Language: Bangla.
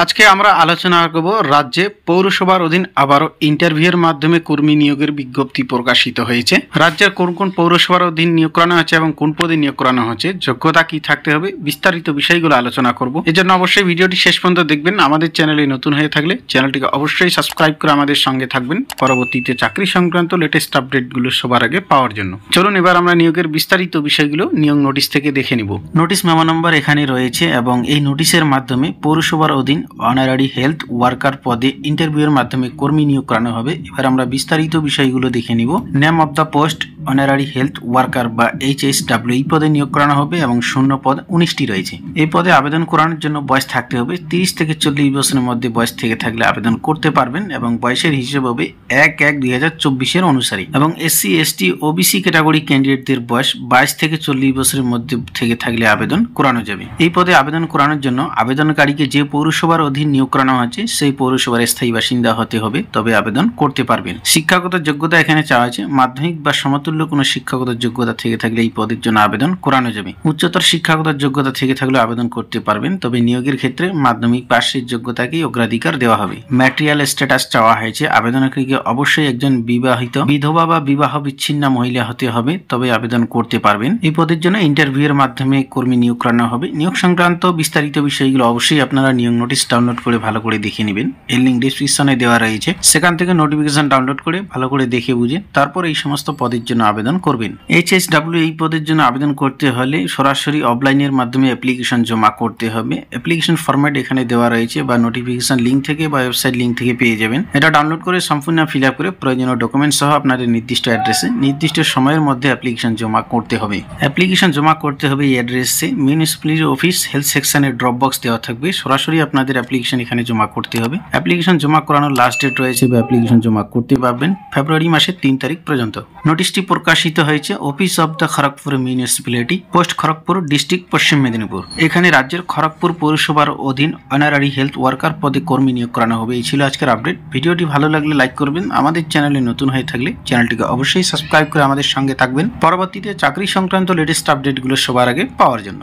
আজকে আমরা আলোচনা করব রাজ্যে পৌরসভার অধীন আবারও ইন্টারভিউয়ের মাধ্যমে কর্মী নিয়োগের বিজ্ঞপ্তি প্রকাশিত হয়েছে। রাজ্যের কোন কোন পৌরসভার অধীন নিয়োগ করানো হচ্ছে এবং কোন পদে নিয়োগ করানো হচ্ছে, যোগ্যতা কি থাকতে হবে, বিস্তারিত বিষয়গুলো আলোচনা করব। এজন্য অবশ্যই ভিডিওটি শেষ পর্যন্ত দেখবেন। আমাদের চ্যানেলে নতুন হয়ে থাকলে চ্যানেলটিকে অবশ্যই সাবস্ক্রাইব করে আমাদের সঙ্গে থাকবেন পরবর্তীতে চাকরি সংক্রান্ত লেটেস্ট আপডেটগুলো সবার আগে পাওয়ার জন্য। চলুন এবার আমরা নিয়োগের বিস্তারিত বিষয়গুলো নিয়োগ নোটিশ থেকে দেখে নিব। নোটিশ মেমো নম্বর এখানে রয়েছে এবং এই নোটিশের মাধ্যমে পৌরসভার অধীন অনারারি হেলথ ওয়ার্কার পদে ইন্টারভিউয়ের মাধ্যমে কর্মী নিয়োগ করানো হবে। এবার আমরা বিস্তারিত বিষয়গুলো দেখে নিব। Name of the post honorary health worker বা HSW এই পদে নিয়োগ করানো হবে এবং শূন্য পদ 19টি রয়েছে। এই পদে আবেদন করানোর জন্য বয়স থাকতে হবে 30 থেকে 40 বছরের মধ্যে বয়স থেকে থাকলে আবেদন করতে পারবেন এবং বয়সের হিসেব হবে 1/1/2024 অনুসারে এবং SC ST OBC ক্যাটাগরি ক্যান্ডিডেটদের বয়স 22 থেকে 40 বছরের মধ্যে থেকে থাকলে আবেদন করানো যাবে। এই পদে আবেদন করানোর জন্য আবেদনকারীকে যে পৌরসভার অধীন নিয়োগ করানো হচ্ছে সেই পৌরসভার স্থায়ী বাসিন্দা হতে হবে, তবে আবেদন করতে পারবেন। শিক্ষাগত যোগ্যতা এখানে চাওয়া আছে মাধ্যমিক বা সমতুল্য কোনো শিক্ষাগত যোগ্যতা থেকে থাকলে এই পদের জন্য আবেদন করানো যাবে। উচ্চতর শিক্ষাগত যোগ্যতা থেকে থাকলে আবেদন করতে পারবেন, তবে নিয়োগের ক্ষেত্রে মাধ্যমিক পাশের যোগ্যতাকেই অগ্রাধিকার দেওয়া হবে। ম্যাটেরিয়াল স্ট্যাটাস চাওয়া হয়েছে আবেদনকারীকে অবশ্যই একজন বিবাহিত বিধবা বা বিবাহ বিচ্ছিন্ন মহিলা হতে হবে, তবে আবেদন করতে পারবেন। এই পদের জন্য ইন্টারভিউয়ের মাধ্যমে কর্মী নিয়োগ করানো হবে। নিয়োগ সংক্রান্ত বিস্তারিত বিষয়গুলো অবশ্যই আপনারা নিয়োগ নোটিশ ডাউনলোড করে ভালো করে দেখে নেবেন। এর লিঙ্ক ডেসক্রিপশনে দেওয়া রয়েছে, সেখান থেকে নোটিফিকেশন ডাউনলোড করে ভালো করে দেখে বুঝে তারপর এই সমস্ত পদের জন্য আবেদন করবেন। HSW এই পদের জন্য আবেদন করতে হলে সরাসরি অফলাইনের মাধ্যমে অ্যাপ্লিকেশন জমা করতে হবে। অ্যাপ্লিকেশন ফরম্যাট এখানে দেওয়া রয়েছে বা নোটিফিকেশন লিঙ্ক থেকে বা ওয়েবসাইট লিঙ্ক থেকে পেয়ে যাবেন। এটা ডাউনলোড করে সম্পূর্ণ ফিল আপ করে প্রয়োজনীয় ডকুমেন্ট সহ আপনাদের নির্দিষ্ট অ্যাড্রেসে নির্দিষ্ট সময়ের মধ্যে অ্যাপ্লিকেশন জমা করতে হবে। অ্যাপ্লিকেশন জমা করতে হবে এই অ্যাড্রেসে মিউনিসিপ্যালিটি অফিস হেলথ সেকশনের ড্রপ বক্স দেওয়া থাকবে। সরাসরি আপনাদের অ্যাপ্লিকেশন এখানে জমা করতে হবে। অ্যাপ্লিকেশন জমা করানোর লাস্ট ডেট রয়েছে বা অ্যাপ্লিকেশন জমা করতে পারবেন ফেব্রুয়ারি মাসের 3 তারিখ পর্যন্ত। নোটিশটি প্রকাশিত হয়েছে office of the Kharagpur municipality, post Kharagpur, district পশ্চিম মেদিনীপুর। এখানে রাজ্যের খড়গপুর পৌরসভার অধীন অনারারি হেলথ ওয়ার্কার পদে কর্মী নিয়োগ করানো হবে। এই ছিল আজকের আপডেট। ভিডিওটি ভালো লাগলে লাইক করবেন। আমাদের চ্যানেলে নতুন হয়ে থাকলে চ্যানেলটিকে অবশ্যই সাবস্ক্রাইব করে আমাদের সঙ্গে থাকবেন পরবর্তীতে চাকরি সংক্রান্ত লেটেস্ট আপডেটগুলো সবার আগে পাওয়ার জন্য।